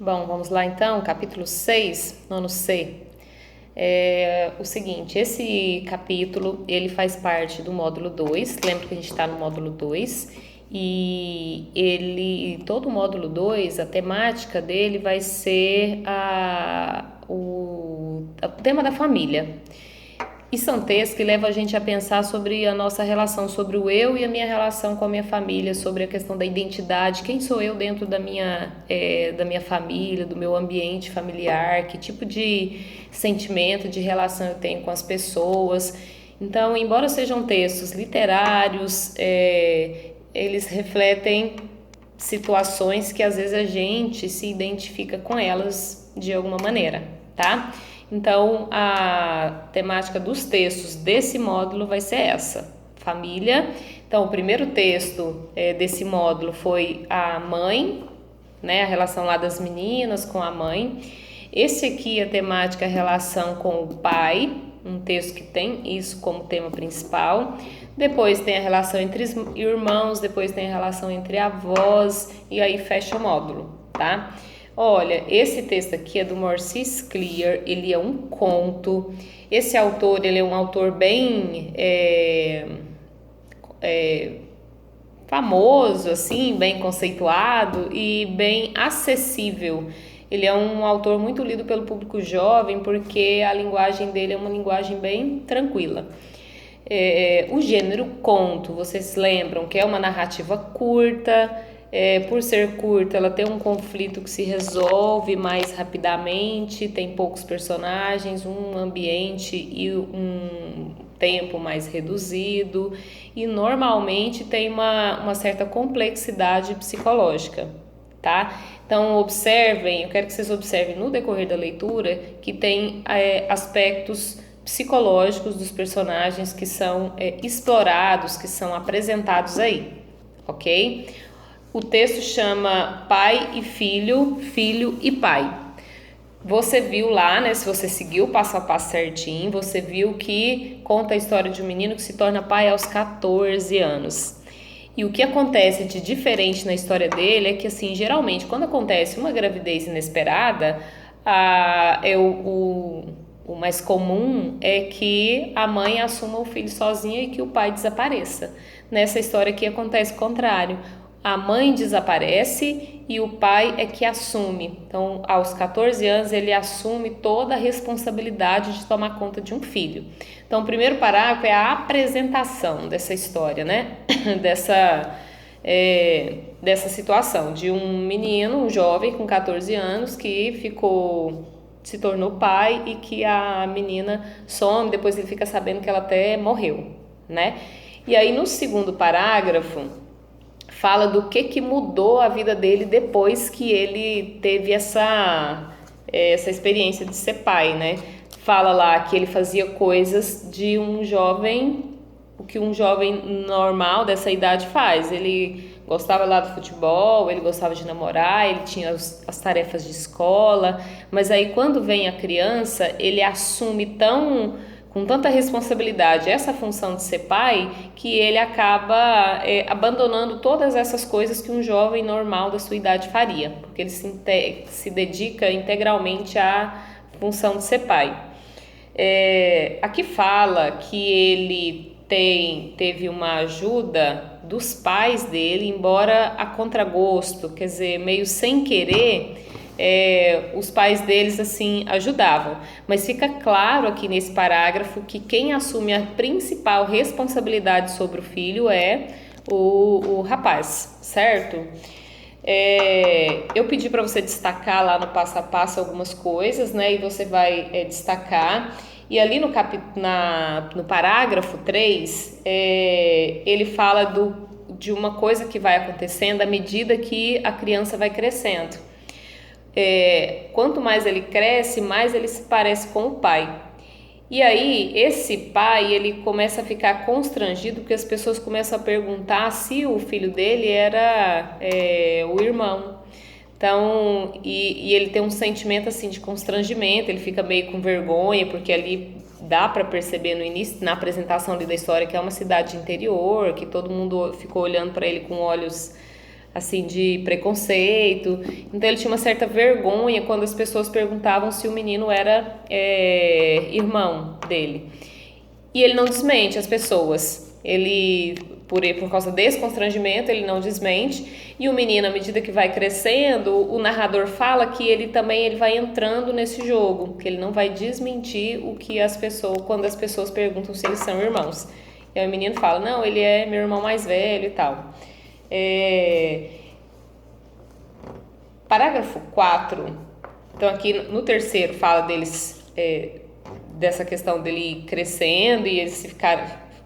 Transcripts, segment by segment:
Bom, vamos lá então, capítulo 6, nono C. O seguinte, esse capítulo, ele faz parte do módulo 2. Lembra que a gente está no módulo 2 e todo o módulo 2, a temática dele vai ser o tema da família. E são textos que levam a gente a pensar sobre a nossa relação, sobre o eu e a minha relação com a minha família, sobre a questão da identidade, quem sou eu dentro da minha família, do meu ambiente familiar, que tipo de sentimento, de relação eu tenho com as pessoas. Então, embora sejam textos literários, eles refletem situações que às vezes a gente se identifica com elas de alguma maneira, tá? Então, a temática dos textos desse módulo vai ser essa, família. Então, o primeiro texto desse módulo foi a mãe, né, a relação lá das meninas com a mãe. Esse aqui, a temática, a relação com o pai, um texto que tem isso como tema principal. Depois tem a relação entre irmãos, depois tem a relação entre avós, e aí fecha o módulo, tá? Olha, esse texto aqui é do Moacir Clear, ele é um conto. Esse autor, ele é um autor bem famoso, assim, bem conceituado e bem acessível. Ele é um autor muito lido pelo público jovem porque a linguagem dele é uma linguagem bem tranquila. O gênero conto, vocês lembram que é uma narrativa curta. Por ser curta, ela tem um conflito que se resolve mais rapidamente, tem poucos personagens, um ambiente e um tempo mais reduzido, e normalmente tem uma certa complexidade psicológica, tá? Então observem, eu quero que vocês observem no decorrer da leitura que tem aspectos psicológicos dos personagens que são explorados, que são apresentados aí, ok? O texto chama Pai e Filho, Filho e Pai. Você viu lá, né? Se você seguiu o passo a passo certinho, você viu que conta a história de um menino que se torna pai aos 14 anos. E o que acontece de diferente na história dele é que, assim, geralmente, quando acontece uma gravidez inesperada, o mais comum é que a mãe assuma o filho sozinha e que o pai desapareça. Nessa história aqui acontece o contrário. A mãe desaparece e o pai é que assume. Então, aos 14 anos, ele assume toda a responsabilidade de tomar conta de um filho. Então, o primeiro parágrafo é a apresentação dessa história, né? Dessa situação de um menino, um jovem com 14 anos que se tornou pai e que a menina some, depois ele fica sabendo que ela até morreu, né? E aí, no segundo parágrafo, fala do que mudou a vida dele depois que ele teve essa experiência de ser pai, né? Fala lá que ele fazia coisas de um jovem, o que um jovem normal dessa idade faz. Ele gostava lá do futebol, ele gostava de namorar, ele tinha as tarefas de escola, mas aí quando vem a criança, ele assume com tanta responsabilidade essa função de ser pai, que ele acaba abandonando todas essas coisas que um jovem normal da sua idade faria, porque ele se dedica integralmente à função de ser pai. Aqui fala que ele teve uma ajuda dos pais dele, embora a contragosto, quer dizer, meio sem querer. Os pais deles assim ajudavam, mas fica claro aqui nesse parágrafo que quem assume a principal responsabilidade sobre o filho é o rapaz, certo? Eu pedi para você destacar lá no passo a passo algumas coisas, né? E você vai destacar. E ali no parágrafo 3, ele fala de uma coisa que vai acontecendo à medida que a criança vai crescendo. Quanto mais ele cresce, mais ele se parece com o pai. E aí, esse pai, ele começa a ficar constrangido porque as pessoas começam a perguntar se o filho dele era o irmão. Então, e ele tem um sentimento assim de constrangimento, ele fica meio com vergonha, porque ali dá para perceber no início, na apresentação ali da história, que é uma cidade interior, que todo mundo ficou olhando para ele com olhos assim, de preconceito. Então ele tinha uma certa vergonha quando as pessoas perguntavam se o menino era irmão dele. E ele não desmente as pessoas. Ele, por causa desse constrangimento, ele não desmente. E o menino, à medida que vai crescendo, o narrador fala que ele vai entrando nesse jogo, que ele não vai desmentir o que quando as pessoas perguntam se eles são irmãos. E aí o menino fala, não, ele é meu irmão mais velho e tal. Parágrafo 4. Então aqui no terceiro fala deles, dessa questão dele crescendo e eles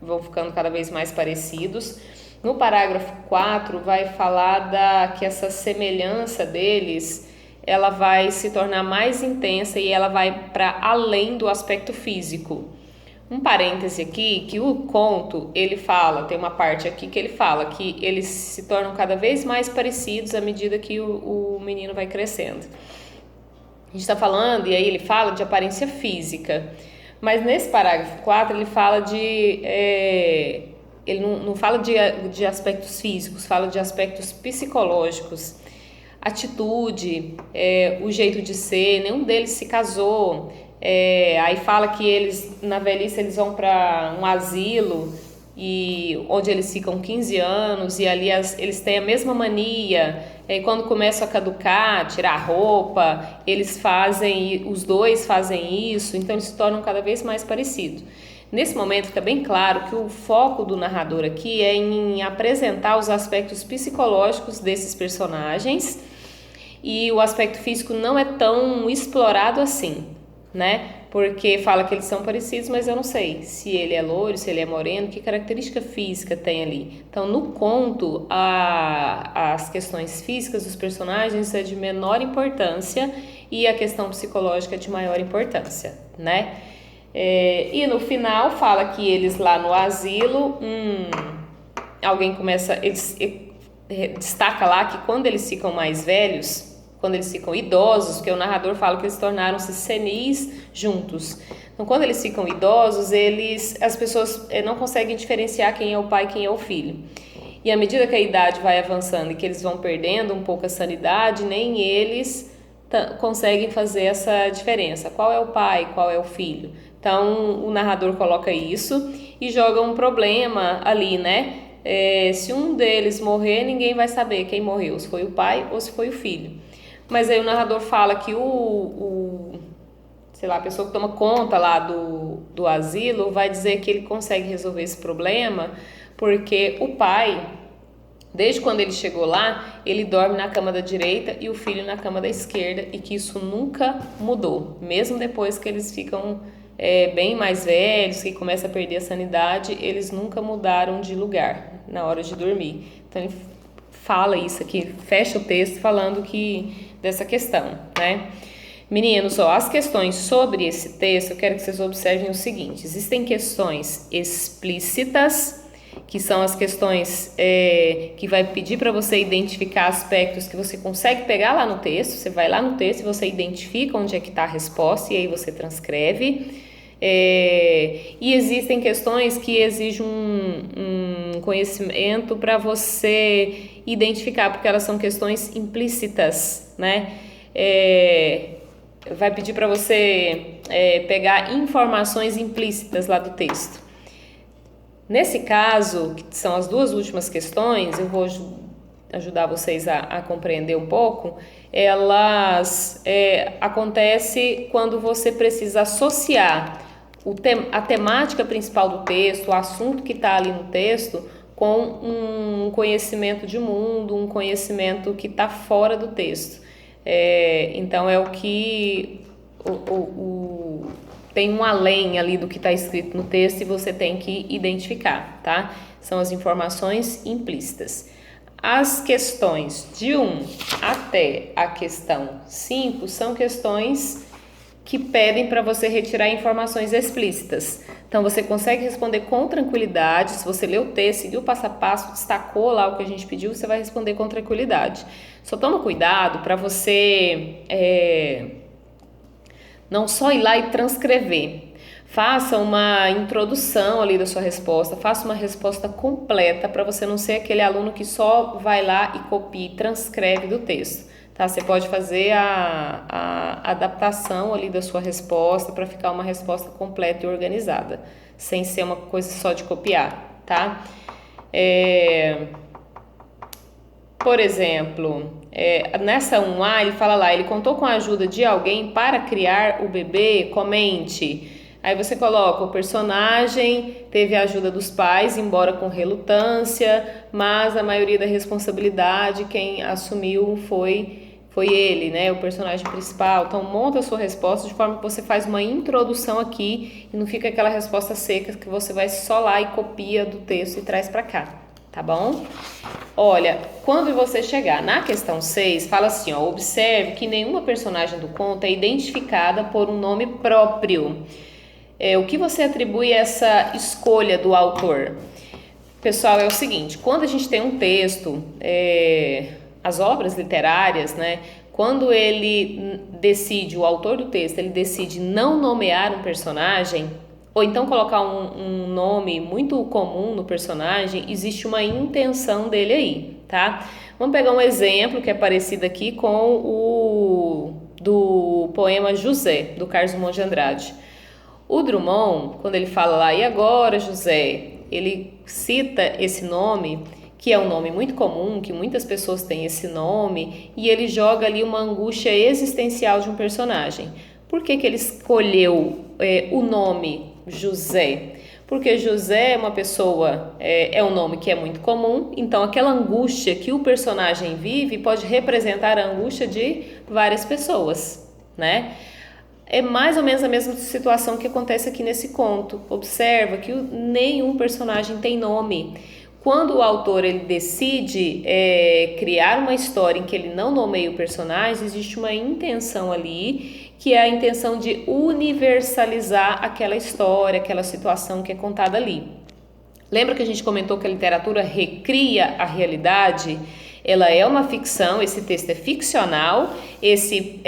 vão ficando cada vez mais parecidos. No parágrafo 4 vai falar que essa semelhança deles, ela vai se tornar mais intensa e ela vai para além do aspecto físico. Um parêntese aqui, que o conto, ele fala, tem uma parte aqui que ele fala que eles se tornam cada vez mais parecidos à medida que o menino vai crescendo. A gente está falando, e aí ele fala de aparência física, mas nesse parágrafo 4 ele fala ele não fala de aspectos físicos, fala de aspectos psicológicos, atitude, o jeito de ser, nenhum deles se casou. Aí fala que eles, na velhice, eles vão para um asilo, onde eles ficam 15 anos, e ali eles têm a mesma mania. E quando começam a caducar, tirar a roupa, os dois fazem isso, então eles se tornam cada vez mais parecidos. Nesse momento fica bem claro que o foco do narrador aqui é em apresentar os aspectos psicológicos desses personagens, e o aspecto físico não é tão explorado assim, né? Porque fala que eles são parecidos, mas eu não sei se ele é loiro, se ele é moreno, que característica física tem ali. Então, no conto, as questões físicas dos personagens é de menor importância e a questão psicológica é de maior importância, né? E no final fala que eles lá no asilo, alguém começa, destaca lá que quando eles ficam mais velhos, quando eles ficam idosos, porque o narrador fala que eles tornaram-se senis juntos. Então, quando eles ficam idosos, as pessoas não conseguem diferenciar quem é o pai e quem é o filho. E à medida que a idade vai avançando e que eles vão perdendo um pouco a sanidade, nem eles conseguem fazer essa diferença. Qual é o pai, qual é o filho? Então, o narrador coloca isso e joga um problema ali, né? Se um deles morrer, ninguém vai saber quem morreu, se foi o pai ou se foi o filho. Mas aí o narrador fala que sei lá, a pessoa que toma conta lá do asilo vai dizer que ele consegue resolver esse problema porque o pai, desde quando ele chegou lá, ele dorme na cama da direita e o filho na cama da esquerda, e que isso nunca mudou, mesmo depois que eles ficam bem mais velhos, que começam a perder a sanidade, eles nunca mudaram de lugar na hora de dormir. Então ele fala isso aqui, fecha o texto falando dessa questão, né? Meninos, as questões sobre esse texto, eu quero que vocês observem o seguinte: existem questões explícitas, que são as questões que vai pedir para você identificar aspectos que você consegue pegar lá no texto. Você vai lá no texto e você identifica onde é que está a resposta e aí você transcreve. E existem questões que exigem um conhecimento para você identificar, porque elas são questões implícitas, né? Vai pedir para você pegar informações implícitas lá do texto. Nesse caso, que são as duas últimas questões, eu vou ajudar vocês a compreender um pouco. Elas acontecem quando você precisa associar a temática principal do texto, o assunto que está ali no texto, com um conhecimento de mundo, um conhecimento que está fora do texto. Então é o que tem um além ali do que está escrito no texto e você tem que identificar, tá? São as informações implícitas. As questões de 1 até a questão 5 são questões que pedem para você retirar informações explícitas. Então, você consegue responder com tranquilidade. Se você leu o texto, seguiu o passo a passo, destacou lá o que a gente pediu, você vai responder com tranquilidade. Só toma cuidado para você não só ir lá e transcrever. Faça uma introdução ali da sua resposta, faça uma resposta completa para você não ser aquele aluno que só vai lá e copia e transcreve do texto, tá? Você pode fazer a adaptação ali da sua resposta para ficar uma resposta completa e organizada, sem ser uma coisa só de copiar, tá? Por exemplo, nessa 1A ele fala lá, ele contou com a ajuda de alguém para criar o bebê, comente. Aí você coloca, o personagem teve a ajuda dos pais, embora com relutância, mas a maioria da responsabilidade quem assumiu foi ele, né, o personagem principal. Então monta a sua resposta de forma que você faz uma introdução aqui e não fica aquela resposta seca que você vai só lá e copia do texto e traz para cá, tá bom? Olha, quando você chegar na questão 6, fala assim, ó, observe que nenhuma personagem do conto é identificada por um nome próprio. O que você atribui a essa escolha do autor? Pessoal, é o seguinte, quando a gente tem um texto, as obras literárias, né, quando ele decide, o autor do texto, ele decide não nomear um personagem, ou então colocar um nome muito comum no personagem, existe uma intenção dele aí, tá? Vamos pegar um exemplo que é parecido aqui com o do poema José, do Carlos Drummond de Andrade. O Drummond, quando ele fala lá, e agora, José, ele cita esse nome, que é um nome muito comum, que muitas pessoas têm esse nome, e ele joga ali uma angústia existencial de um personagem. Por que ele escolheu o nome José? Porque José é uma pessoa, é um nome que é muito comum, então aquela angústia que o personagem vive pode representar a angústia de várias pessoas, né? É mais ou menos a mesma situação que acontece aqui nesse conto. Observa que nenhum personagem tem nome. Quando o autor ele decide criar uma história em que ele não nomeia o personagem, existe uma intenção ali, que é a intenção de universalizar aquela história, aquela situação que é contada ali. Lembra que a gente comentou que a literatura recria a realidade? Ela é uma ficção, esse texto é ficcional, esse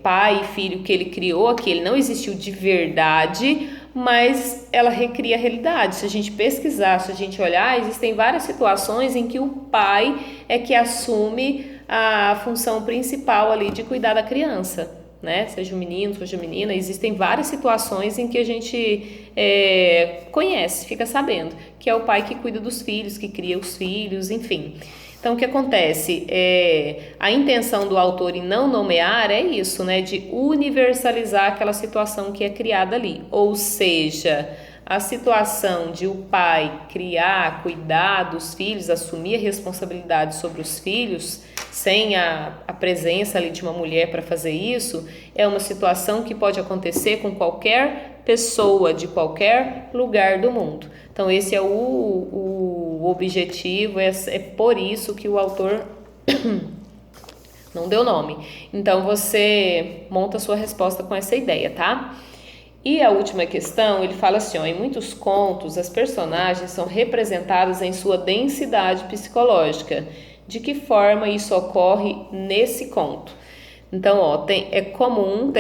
pai e filho que ele criou aqui, ele não existiu de verdade, mas ela recria a realidade. Se a gente pesquisar, se a gente olhar, existem várias situações em que o pai é que assume a função principal ali de cuidar da criança, né? Seja um menino, seja uma menina, existem várias situações em que a gente conhece, fica sabendo, que é o pai que cuida dos filhos, que cria os filhos, enfim. Então, o que acontece? A intenção do autor em não nomear é isso, né? De universalizar aquela situação que é criada ali. Ou seja, a situação de o pai criar, cuidar dos filhos, assumir a responsabilidade sobre os filhos, sem a presença ali de uma mulher para fazer isso, é uma situação que pode acontecer com qualquer pessoa de qualquer lugar do mundo. Então, esse é o objetivo, é por isso que o autor não deu nome. Então, você monta a sua resposta com essa ideia, tá? E a última questão, ele fala assim, ó, em muitos contos, as personagens são representadas em sua densidade psicológica. De que forma isso ocorre nesse conto? Então, ó, é comum,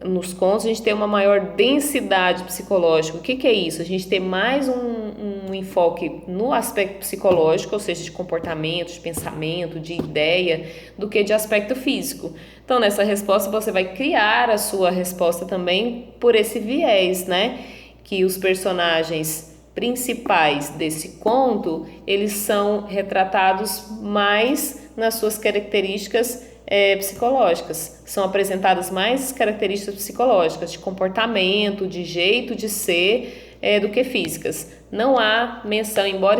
nos contos a gente tem uma maior densidade psicológica. O que é isso? A gente tem mais um enfoque no aspecto psicológico, ou seja, de comportamento, de pensamento, de ideia, do que de aspecto físico. Então, nessa resposta, você vai criar a sua resposta também por esse viés, né? Que os personagens principais desse conto, eles são retratados mais nas suas características psicológicas, são apresentadas mais características psicológicas de comportamento, de jeito de ser do que físicas. Não há menção, embora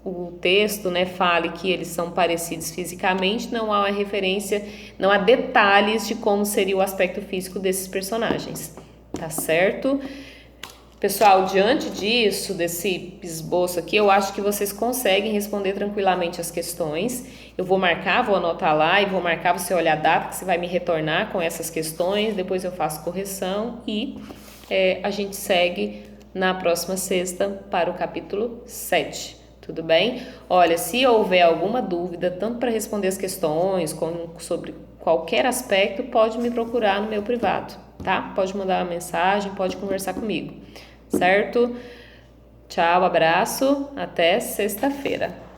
o texto, né, fale que eles são parecidos fisicamente, não há uma referência, não há detalhes de como seria o aspecto físico desses personagens, tá certo? Pessoal, diante disso, desse esboço aqui, eu acho que vocês conseguem responder tranquilamente as questões. Eu vou marcar, vou anotar lá e vou marcar, você olhar a data que você vai me retornar com essas questões, depois eu faço correção e a gente segue na próxima sexta para o capítulo 7. Tudo bem? Olha, se houver alguma dúvida, tanto para responder as questões, como sobre qualquer aspecto, pode me procurar no meu privado, tá? Pode mandar uma mensagem, pode conversar comigo, certo? Tchau, abraço, até sexta-feira.